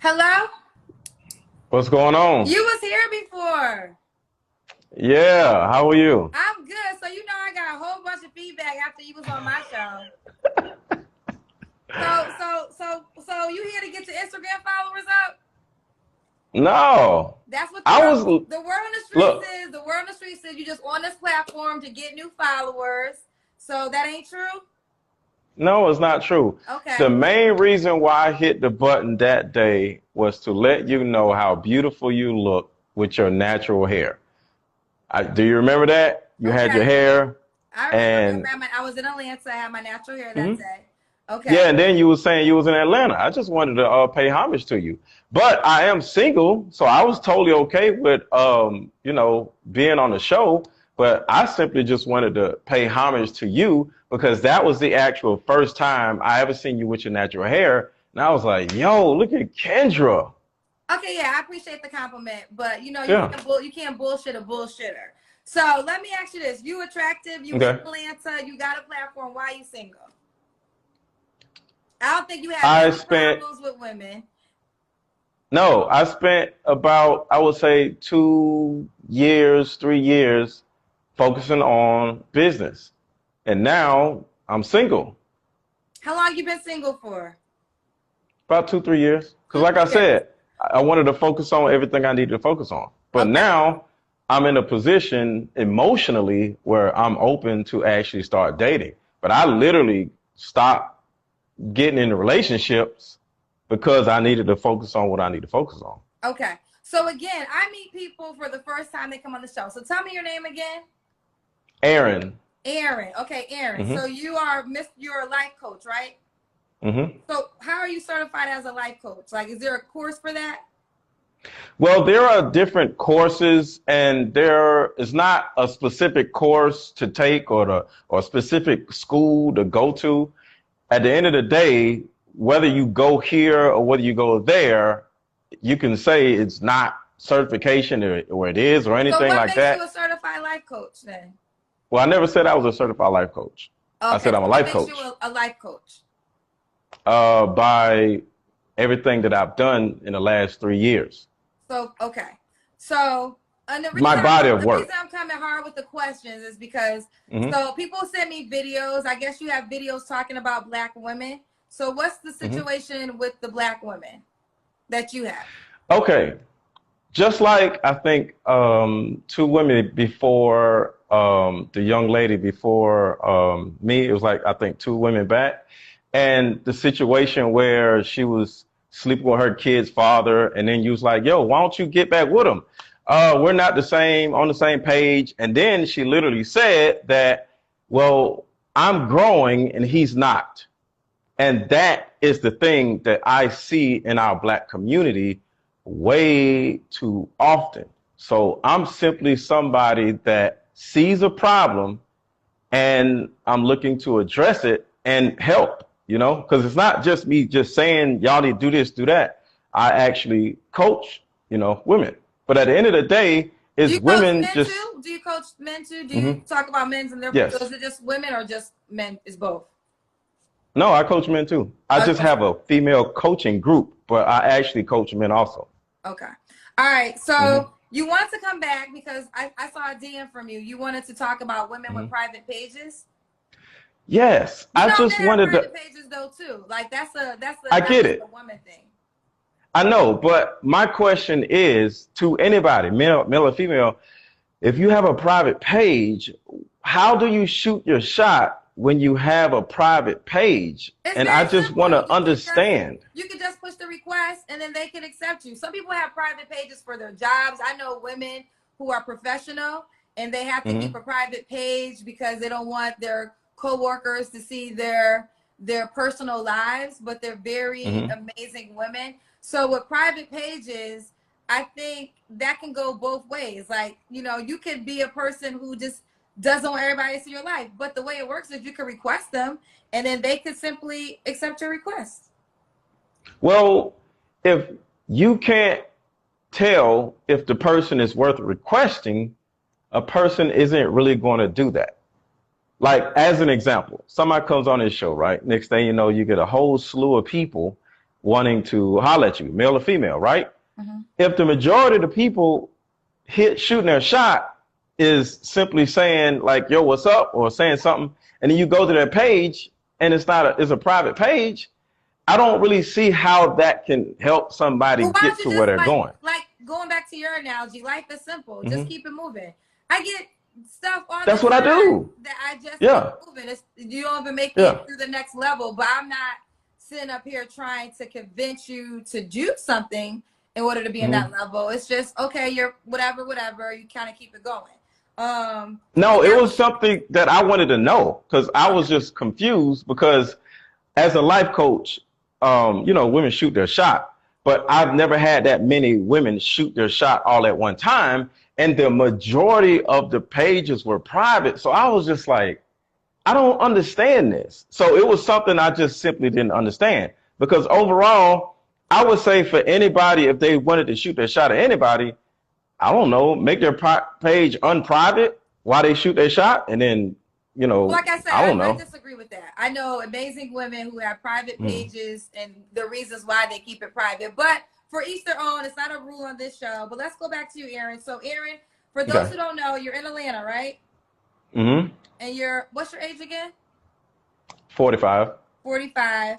Hello? What's going on? You was here before. Yeah, how are you? I'm good. So I got a whole bunch of feedback after you was on my show. So you here to get your Instagram followers up? No, That's what I was, the word on the streets look, is. The word on the streets is you just on this platform to get new followers. So that ain't true? no, it's not true. Okay. The main reason why I hit the button that day was to let you know how beautiful you look with your natural hair. Do you remember that? You had your Okay. hair I remember and I was in Atlanta. I had my natural hair that Mhm. day. Okay. Yeah, and then you were saying you was in Atlanta. I just wanted to pay homage to you. But I am single, so I was totally okay with being on the show. But I simply just wanted to pay homage to you because that was the actual first time I ever seen you with your natural hair. And I was like, yo, look at Kendra. Okay, yeah, I appreciate the compliment, but Yeah. you can't bullshit a bullshitter. So let me ask you this: you attractive? You in Okay. Atlanta? You got a platform? Why are you single? I don't think you have I any spent problems with women. No, I spent about, I would say, 2 years, 3 years focusing on business. And now I'm single, How long you been single for? about 2, 3 years. Because, Two, like I 3 years. said, I wanted to focus on everything I needed to focus on. But Okay. now I'm in a position emotionally where I'm open to actually start dating. But I literally stopped getting into relationships because I needed to focus on what I need to focus on. Okay. So again, I meet people for the first time they come on the show. So tell me your name again. Aaron. Aaron. Okay, Aaron. So hmm you're a life coach, right? hmm So how are you certified as a life coach? Like, is there a course for that? Well, there are different courses, and there is not a specific course to take or a specific school to go to. At the end of the day, whether you go here or whether you go there, you can say it's not certification or it is or So anything what like makes you a that. certified life coach then? Well, I never said I was a certified life coach. I Okay, said I'm a so what life makes you coach a life coach? by everything that I've done in the last 3 years, So okay, so and my body of the reason work. I'm coming hard with the questions is because hmm so people send me videos. I guess you have videos talking about black women. So what's the hmm situation with the black women that you have? Okay, just like I think two women before the young lady before me, it was like I think two women back, and the situation where she was sleeping with her kid's father, and then you was like, "Yo, why don't you get back with him? We're not the same on the same page." And then she literally said that, "Well, I'm growing and he's not." And that is the thing that I see in our black community way too often. So I'm simply somebody that sees a problem and I'm looking to address it and help, because it's not just me just saying y'all need to do this, do that. I actually coach, women. But at the end of the day, Do is you coach women men just, too? Do you coach men too? Do you mhm, talk about men's and their so yes. is it just women or just men? Is both? No, I coach men too. I just Okay. have a female coaching group, but I actually coach men also. Okay. All right. hmm So you want to come back because I saw a DM from you. You wanted to talk about women with hmm private pages. Yes, I Men just have wanted to. private pages though too. Like that's I not get just a it. woman thing. I know, but my question is to anybody, male or female, if you have a private page, how do you shoot your shot when you have a private page? It's And I very just want simple. to understand. You can just push the request and then they can accept you. Some people have private pages for their jobs. I know women who are professional and they have to keep hmm a private page because they don't want their coworkers to see their personal lives, but they're very hmm amazing women. So with private pages, I think that can go both ways. Like, you could be a person who just doesn't want everybody to see your life, but the way it works is you can request them and then they could simply accept your request. Well, if you can't tell if the person is worth requesting, a person isn't really going to do that. Like, as an example, somebody comes on this show, right? Next thing you know, you get a whole slew of people wanting to holler at you, male or female, right? Mm-hmm. If the majority of the people shooting their shot is simply saying like, yo, what's up? Or saying something, and then you go to their page and it's a private page, I don't really see how that can help somebody Well, why get don't to you where just they're going. like going back to your analogy, life is simple. Just Hmm. keep it moving. I get stuff all That's the what I time do. that I just Yeah. keep moving. You don't even make Yeah. it through the next level, but I'm not sitting up here trying to convince you to do something in order to be in that level. It's just okay, you're whatever, you kind of keep it going. No, And it that was something that I wanted to know because I was just confused because as a life coach, women shoot their shot, but I've never had that many women shoot their shot all at one time. And the majority of the pages were private. So I was just like, I don't understand this. So it was something I just simply didn't understand because overall, I would say for anybody, if they wanted to shoot their shot at anybody, I don't know, make their page unprivate while they shoot their shot. And then, like I said, I don't I know. disagree with that. I know amazing women who have private pages and the reasons why they keep it private. But for each their own, it's not a rule on this show. But let's go back to you, Aaron. So, Aaron, for those Okay. who don't know, you're in Atlanta, right? Mm-hmm. And what's your age again? 45. 45.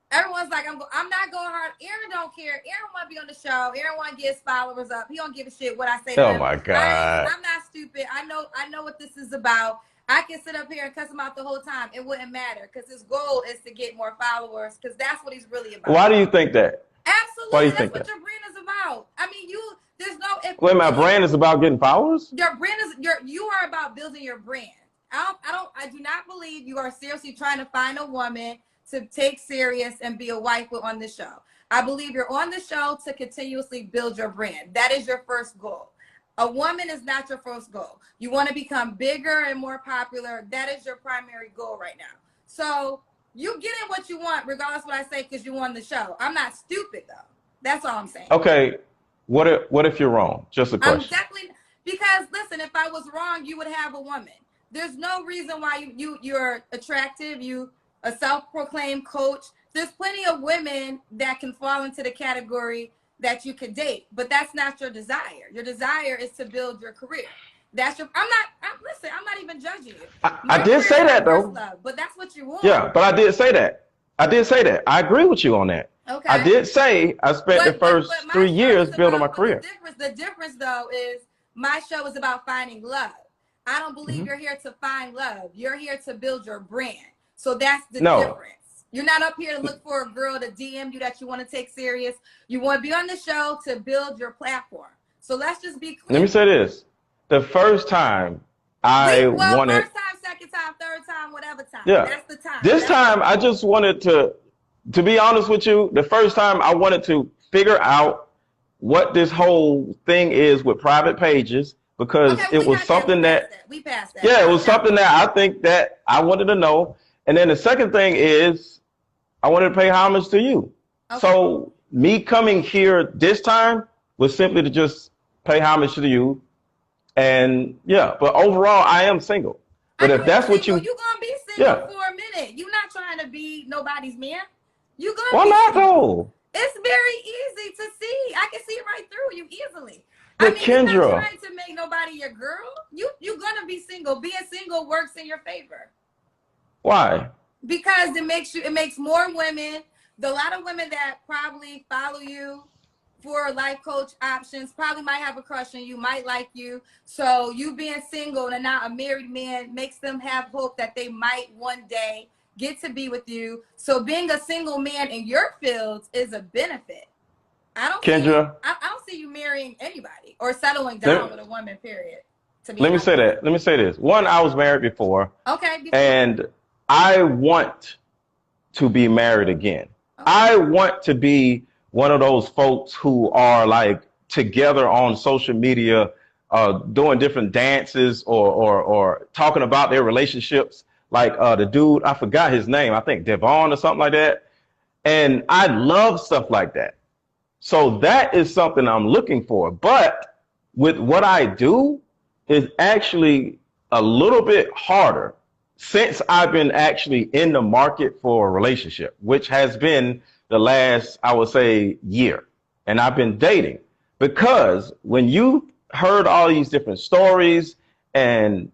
Everyone's like, I'm not going hard. Aaron don't care. Aaron want to be on the show. Aaron want to get his followers up. He don't give a shit what I say to Oh him. my God. I'm not stupid. I know what this is about. I can sit up here and cuss him out the whole time. It wouldn't matter because his goal is to get more followers because that's what he's really about. Why do you think that? Absolutely. Why do you That's think what that? your brand is about. I mean, there's no. Wait, my brand is about getting followers? Your brand is you are about building your brand. I do not believe you are seriously trying to find a woman to take serious and be a wife with on the show. I believe you're on the show to continuously build your brand. That is your first goal. A woman is not your first goal. You want to become bigger and more popular. That is your primary goal right now. So you get in what you want, regardless of what I say, because you won the show. I'm not stupid though. That's all I'm saying. Okay. What if you're wrong? Just a question. I'm definitely because listen, if I was wrong, you would have a woman. There's no reason why you're attractive. You a self-proclaimed coach. There's plenty of women that can fall into the category that you could date, but that's not your desire. Your desire is to build your career. Listen, I'm not even judging you. I did say that though. Love, but that's what you want. Yeah, but I did say that. I agree with you on that. Okay. I did say I spent the first 3 years building my career. The difference though is my show is about finding love. I don't believe you're here to find love. You're here to build your brand. So that's the difference. You're not up here to look for a girl to DM you that you want to take serious. You want to be on the show to build your platform. So let's just be clear. Let me say this. The first time I wanted... First time, second time, third time, whatever time. Yeah. That's the time. This time I just wanted to be honest with you, the first time I wanted to figure out what this whole thing is with private pages because it was something we passed that. Yeah, it was something that I think that I wanted to know. And then the second thing is I wanted to pay homage to you. Okay. So me coming here this time was simply to just pay homage to you. And yeah, but overall I am single. But if that's what you're gonna be single for a minute. You're not trying to be nobody's man. You gonna Why be not single. though? It's very easly to see. I can see it right through you easily. But Kendra, you're not trying to make nobody your girl. You're gonna be single. Being single works in your favor. Why? Because it makes more women. A lot of women that probably follow you for life coach options probably might have a crush on you, might like you. So you being single and not a married man makes them have hope that they might one day get to be with you. So being a single man in your fields is a benefit. I don't see you marrying anybody or settling down with a woman, period. Let me say this. One, I was married before. Okay. And I want to be married again. Okay. I want to be one of those folks who are like together on social media, doing different dances or talking about their relationships. Like the dude, I forgot his name. I think Devon or something like that. And I love stuff like that. So that is something I'm looking for. But with what I do is actually a little bit harder since I've been actually in the market for a relationship, which has been the last, I would say, year, and I've been dating, because when you heard all these different stories and,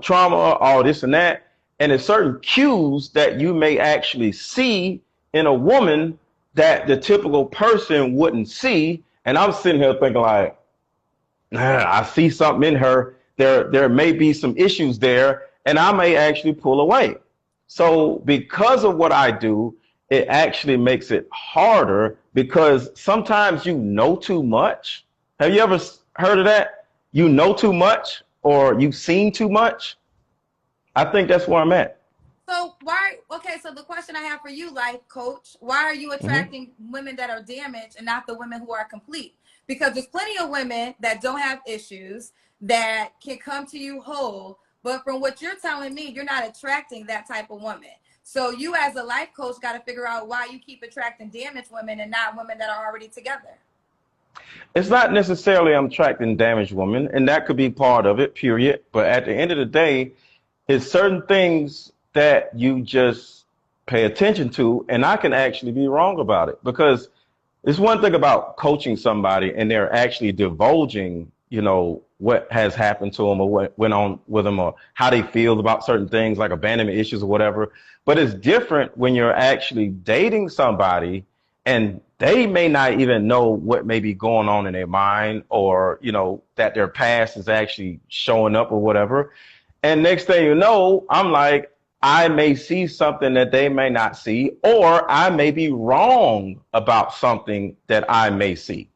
trauma, all this and that, and there's certain cues that you may actually see in a woman that the typical person wouldn't see. And I'm sitting here thinking like, I see something in her. There may be some issues there, and I may actually pull away. So because of what I do, it actually makes it harder because sometimes you know too much. Have you ever heard of that? You know too much or you've seen too much. I think that's where I'm at. So so the question I have for you, life coach, why are you Hmm. attracting women that are damaged and not the women who are complete? Because there's plenty of women that don't have issues that can come to you whole, but from what you're telling me, you're not attracting that type of woman. So you as a life coach got to figure out why you keep attracting damaged women and not women that are already together. It's not necessarily I'm attracting damaged women, and that could be part of it, period. But at the end of the day, it's certain things that you just pay attention to, and I can actually be wrong about it because it's one thing about coaching somebody and they're actually divulging, what has happened to them or what went on with them or how they feel about certain things like abandonment issues or whatever. But it's different when you're actually dating somebody and they may not even know what may be going on in their mind or, that their past is actually showing up or whatever. And next thing you know, I'm like, I may see something that they may not see, or I may be wrong about something that I may see.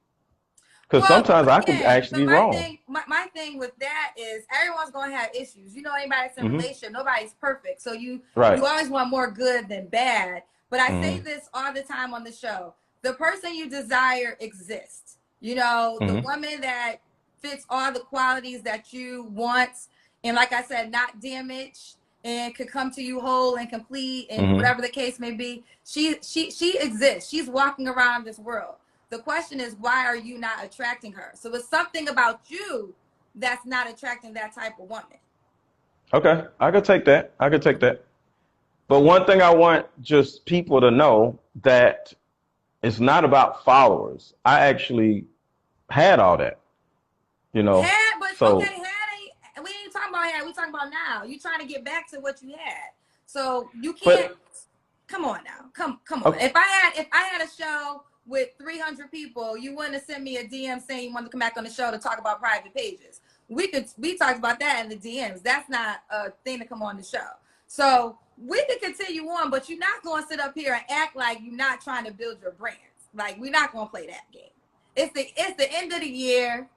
Because Well, sometimes I could again, actually so be wrong. my thing with that is everyone's gonna have issues. Anybody that's in a Hmm. relationship, nobody's perfect. So you Right. always want more good than bad. But I say Hmm. this all the time on the show. The person you desire exists. The Hmm. woman that fits all the qualities that you want, and like I said, not damaged and could come to you whole and complete and Hmm. whatever the case may be. She exists. She's walking around this world. The question is, why are you not attracting her? So it's something about you that's not attracting that type of woman. Okay, I could take that. I could take that. But one thing I want just people to know that it's not about followers. I actually had all that, you know. Had, but okay, So, we ain't talking about had. We talking about now. You trying to get back to what you had. So you can't. but Come on now. Come on. okay, If I had a show with 300 people, you wouldn't have sent me a DM saying you wanted to come back on the show to talk about private pages. We talked about that in the DMs. That's not a thing to come on the show. So we could continue on, but you're not going to sit up here and act like you're not trying to build your brands. Like, we're not going to play that game. It's the end of the year.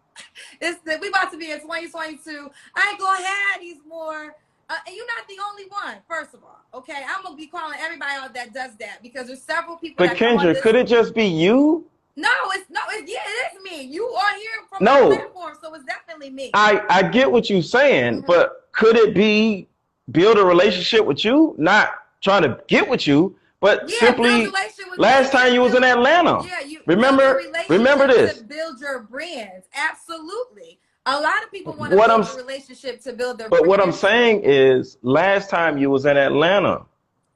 We about to be in 2022. I ain't gonna have these more. And you're not the only one. First of all, okay, I'm gonna be calling everybody out that does that because there's several people but that come on Kendra, this. could it just be you? No, yeah, it is me. You are here from my No, platform, so it's definitely me. I get what you're saying, Hmm. but could it be build a relationship with you? Not trying to get with you, but Yeah, build a simply relationship with me last time and you was in build. Atlanta. Yeah, you build a Remember relationship to this. build your brands. Absolutely. A lot of people want to What I'm build a relationship to build their but what I'm brands. saying is last time you was in Atlanta.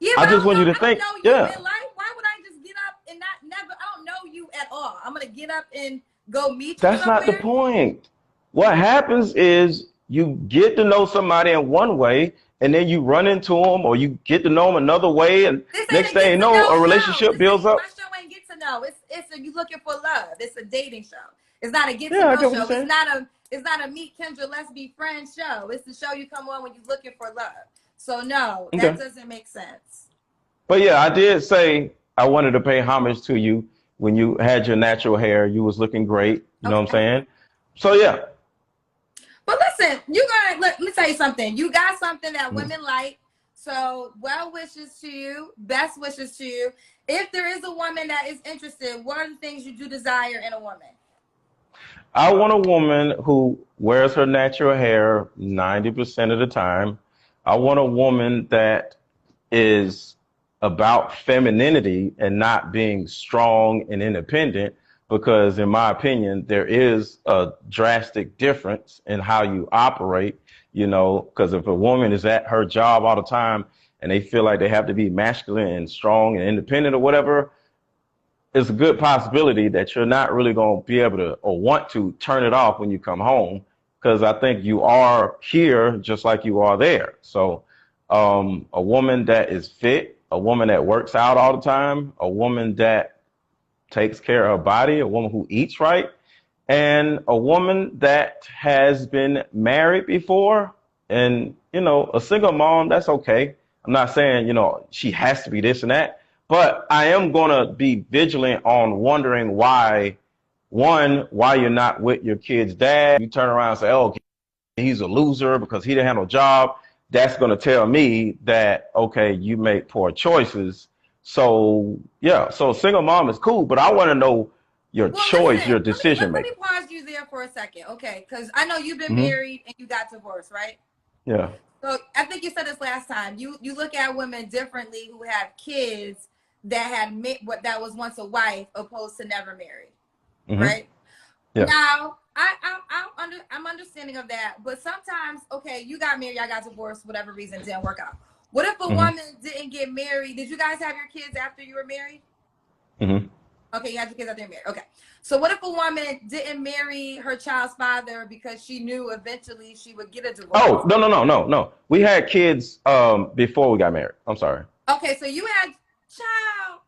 Yeah, I but just want you to I don't think, know you yeah, in life. Why would I just get up and not never? I don't know you at all. I'm gonna get up and go meet you that's not the somewhere. point. What happens is you get to know somebody in one way and then you run into them or you get to know them another way and This next ain't a thing you get to know know a show. relationship builds My up. show ain't get to know. It's you looking for love. It's a dating show. It's not a get to Yeah, I know get what you're show. saying. It's not a meet Kendra, let's be friends show. It's the show you come on when you're looking for love. So no, that Okay. doesn't make sense. But yeah, I did say I wanted to pay homage to you when you had your natural hair. You was looking great. You know what I'm Okay. saying? So yeah. But listen, let me tell you something. You got something that women like. So well wishes to you, best wishes to you. If there is a woman that is interested, what are the things you do desire in a woman? I want a woman who wears her natural hair 90% of the time. I want a woman that is about femininity and not being strong and independent, because in my opinion, there is a drastic difference in how you operate, because if a woman is at her job all the time and they feel like they have to be masculine and strong and independent or whatever, it's a good possibility that you're not really going to be able to or want to turn it off when you come home, because I think you are here just like you are there. So a woman that is fit, a woman that works out all the time, a woman that takes care of her body, a woman who eats right, and a woman that has been married before, and a single mom, that's okay. I'm not saying she has to be this and that, but I am gonna be vigilant on wondering why you're not with your kid's dad. You turn around and say, oh, he's a loser because he didn't have no job. That's gonna tell me that, okay, you make poor choices. So yeah, so single mom is cool, but I want to know your Well, choice, your listen, decision let me making. pause you there for a second, okay? Because I know you've been Hmm. married and you got divorced, right? Yeah. So I think you said this last time. You look at women differently who have kids that had what that was once a wife opposed to never married, Hmm. right? Yeah. Now I'm understanding of that, but sometimes okay, you got married, I got divorced, whatever reason didn't work out. What if a Hmm. woman didn't get married? Did you guys have your kids after you were married? Hmm. Okay, you had your kids after you were married. Okay, so what if a woman didn't marry her child's father because she knew eventually she would get a divorce? Oh, no, no, no, no, no. We had kids before we got married. I'm sorry. Okay, so child,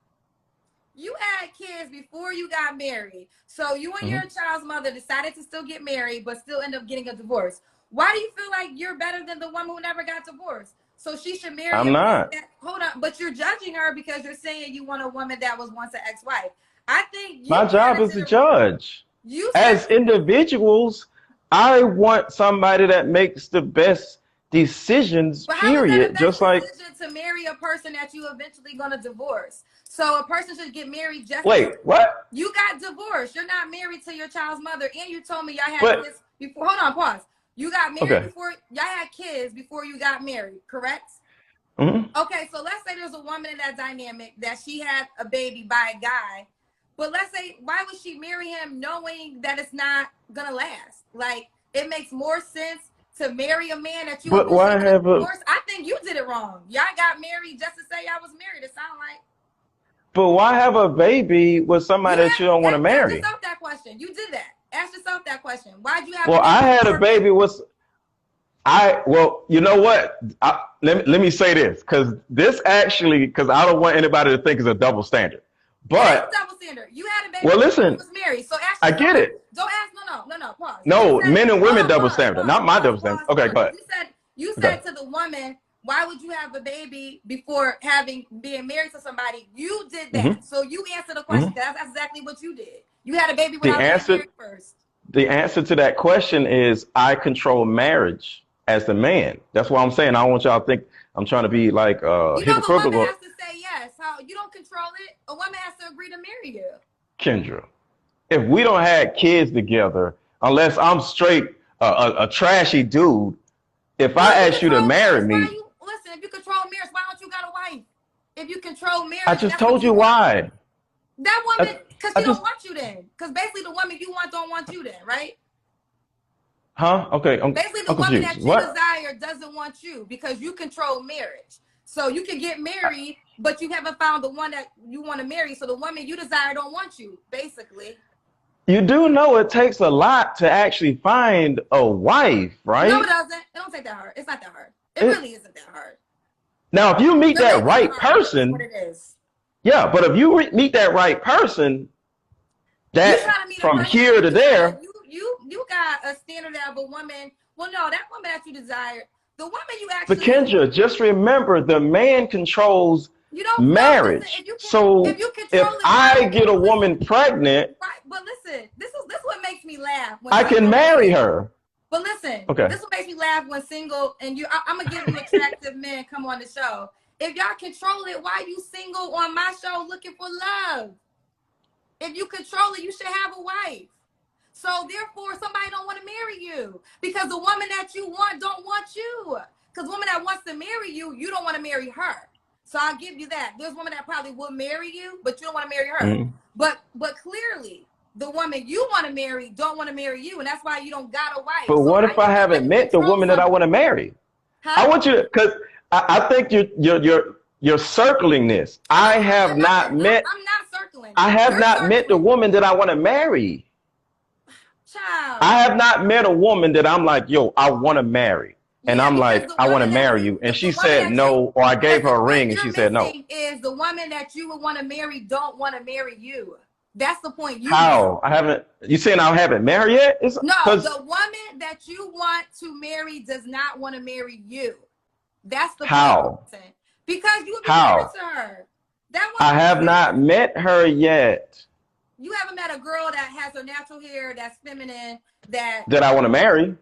you had kids before you got married. So you and your Hmm. child's mother decided to still get married, but still end up getting a divorce. Why do you feel like you're better than the woman who never got divorced? So she should marry I'm a man not. that, hold on, but you're judging her because you're saying you want a woman that was once an ex-wife. I think you My kind job of is did to it wrong. judge. You said, As individuals, I want somebody that makes the best decisions, but how is that a period. best Just like, decision to marry a person that you eventually gonna divorce? So a person should get married just as wait, what? you got divorced. You're not married to your child's mother, and you told me y'all had But, kids before. Hold on, pause. You got married okay. before y'all had kids before you got married, correct? Hmm. Okay, so let's say there's a woman in that dynamic that she had a baby by a guy, but let's say why would she marry him knowing that it's not gonna last? Like it makes more sense to marry a man that you But eventually why gonna have a divorce. I think you did it wrong. Y'all got married just to say y'all was married. It sounds like but why have a baby with you somebody that you don't want to have ask marry? yourself that question. You did that. Ask yourself that question. Why'd you have a Well, I baby had a before baby marriage? with well, you know what? Let me say this, because this actually, because I don't want anybody to think it's a double standard. It is a But double standard. You had a baby well, before you listen, was married. So ask I yourself get that. it. Don't ask. No. Pause. You No, said, men and hold women on. double Pause. standard, Pause. not my Pause. double standard. Pause. Okay, Pause. go ahead. You Okay. said to the woman, why would you have a baby before being married to somebody? You did Hmm. that. So you answered the question. Hmm. That's exactly what you did. You had a baby The without getting answer, married first. the answer to that question is I control marriage as the man. That's why I'm saying I don't want y'all to think I'm trying to be like You know the woman hypocritical. has to say yes. How you don't control it. A woman has to agree to marry you. Kendra, if we don't have kids together, unless I'm straight a trashy dude, if Well, I if you ask you to control marry marriage, why me, you listen? If you control marriage, why don't you got a wife? If you control I marriage and just that's what told you you want, why. that I, woman, because I she don't just, want you then. Because basically the woman you want don't want you then, right? huh? Okay, Basically the I'm woman confused. that you What? desire doesn't want you because you control marriage. So you can get married, but you haven't found the one that you want to marry. So the woman you desire don't want you, basically. You do know it takes a lot to actually find a wife, No, it right? doesn't. It don't take that hard. It's not that hard. It It, really isn't that hard. now, if you meet You're that making it right hard, is what person, it is. yeah, but if you meet that right person, You that trying to meet a from person, here to there, you got a standard of a woman. Well, no, that woman that you desire, the woman you but actually Kendra, just remember the man controls you don't know. Listen, marriage. if So you control if it, why I would you get a listen? woman pregnant, Right, but listen, this is what makes me laugh when I can single marry men. her. But listen, Okay. this is what makes me laugh when single and I'm gonna give you attractive men come on the show. If y'all control it, why you single on my show looking for love? If you control it, you should have a wife. So therefore, somebody don't want to marry you because the woman that you want don't want you. Because woman that wants to marry you, you don't want to marry her. So I'll give you that. There's women that probably will marry you, but you don't want to marry her. Mhm. But clearly, the woman you want to marry don't want to marry you, and that's why you don't got a wife. But So what how if I you gonna haven't met the control woman that I want to somebody? marry? I Huh? want you to, because I think you're circling this. I'm I not have circling not nothing. met I'm not circling. I have You're not met the circling. woman that I want to marry. I Child. have not met a woman that I'm like, yo, I want to marry. And Yeah, I'm because like, the I want to woman that marry you, you. And the she woman said that you, no, or I gave her a what ring and you're she said no. missing is the woman that you would want to marry don't want to marry you. That's the point you miss. How? I haven't, you saying I haven't married yet? It's No, because the woman that you want to marry does not want to marry you. That's the point you're how? missing. Because you would be married How? to her. That I woman have exists. not met her yet You haven't met a girl that has her natural hair, that's feminine, that. that I want to marry,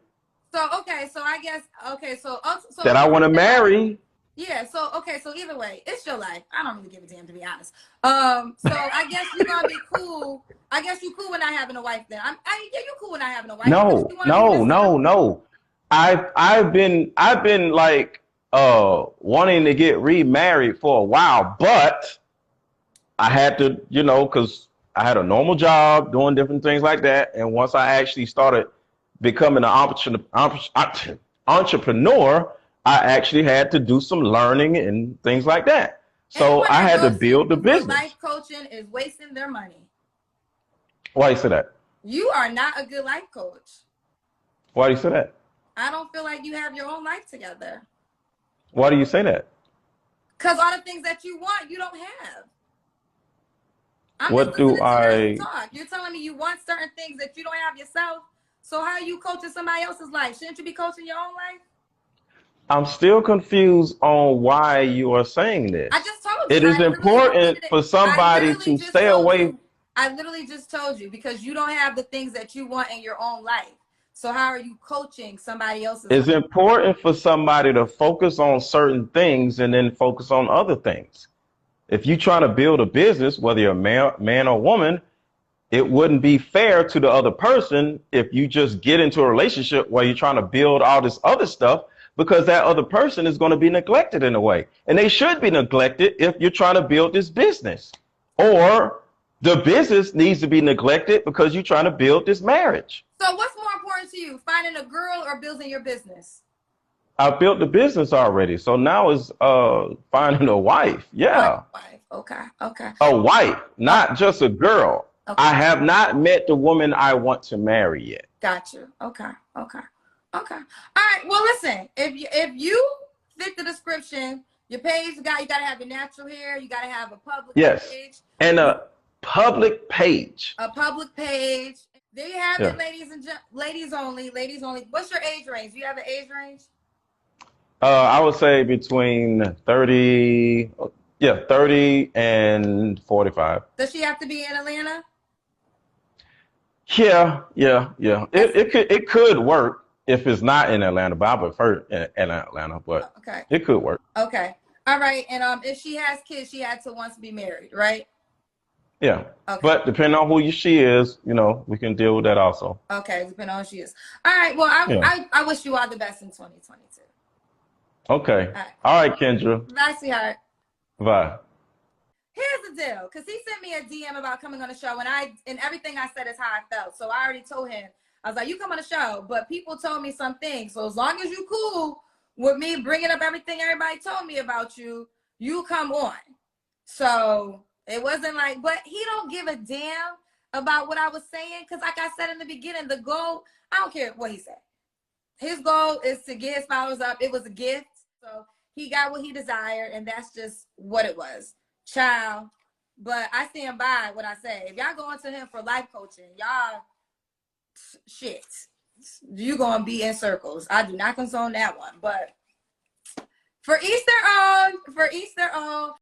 So okay, so I guess okay, so that I want to marry. yeah, so okay, so either way, it's your life. I don't really give a damn, to be honest. So I guess you're gonna be cool. I guess you cool with not having a wife then. Yeah, you cool with not having a wife because No, you want to be no, with someone. no, no. I've been like wanting to get remarried for a while, but I had to, because I had a normal job doing different things like that. And once I actually started becoming an entrepreneur, I actually had to do some learning and things like that. So Anyone I that had to goes to build the you for life business. coaching is wasting their money. Why do you say that? You are not a good life coach. Why do you say that? I don't feel like you have your own life together. Why do you say that? Because all the things that you want, you don't have. I'm just What do listening to you I? talk. You're telling me you want certain things that you don't have yourself. So how are you coaching somebody else's life? Shouldn't you be coaching your own life? I'm still confused on why you are saying I this. just told you. It is I literally important repeated it. for I somebody literally to just stay told away. you. I literally just told you because you don't have the things that you want in your own life. So how are you coaching somebody else's It's life? important for somebody to focus on certain things and then focus on other things. If you're trying to build a business, whether you're a man or woman, it wouldn't be fair to the other person if you just get into a relationship where you're trying to build all this other stuff, because that other person is going to be neglected in a way. And they should be neglected if you're trying to build this business. Or the business needs to be neglected because you're trying to build this marriage. So what's more important to you, finding a girl or building your business? I built the business already. So now it's finding a wife. Yeah. Wife. Okay. Okay. A wife, not just a girl. Okay. I have not met the woman I want to marry yet. Got you. Okay. Okay. Okay. All right. Well, listen. If you fit the description, your page, you gotta have your natural hair. You gotta have a public Yes. page. And a public page. A public page. There you have Yeah. it, ladies only. Ladies only. What's your age range? Do you have an age range? I would say between 30 and 45. Does she have to be in Atlanta? Yeah. It could work if it's not in Atlanta, but I prefer in Atlanta, but Okay. it could work. Okay. All right. And if she has kids, she had to once be married, right? Yeah. Okay. But depending on who she is, we can deal with that also. Okay, depending on who she is. All right. Well, Yeah. I wish you all the best in 2022. Okay. All right. All right, Kendra. Bye, sweetheart. Bye. Here's the deal, because he sent me a DM about coming on the show, and everything I said is how I felt. So I already told him, I was like, you come on the show, but people told me some things. So as long as you cool with me bringing up everything everybody told me about you, you come on. So it wasn't like, but he don't give a damn about what I was saying, because like I said in the beginning, the goal, I don't care what he said. His goal is to get his followers up. It was a gift. So he got what he desired, and that's just what it was. Child. But I stand by what I say. If y'all going to him for life coaching, y'all shit. You gonna be in circles. I do not condone that one. But for each their own.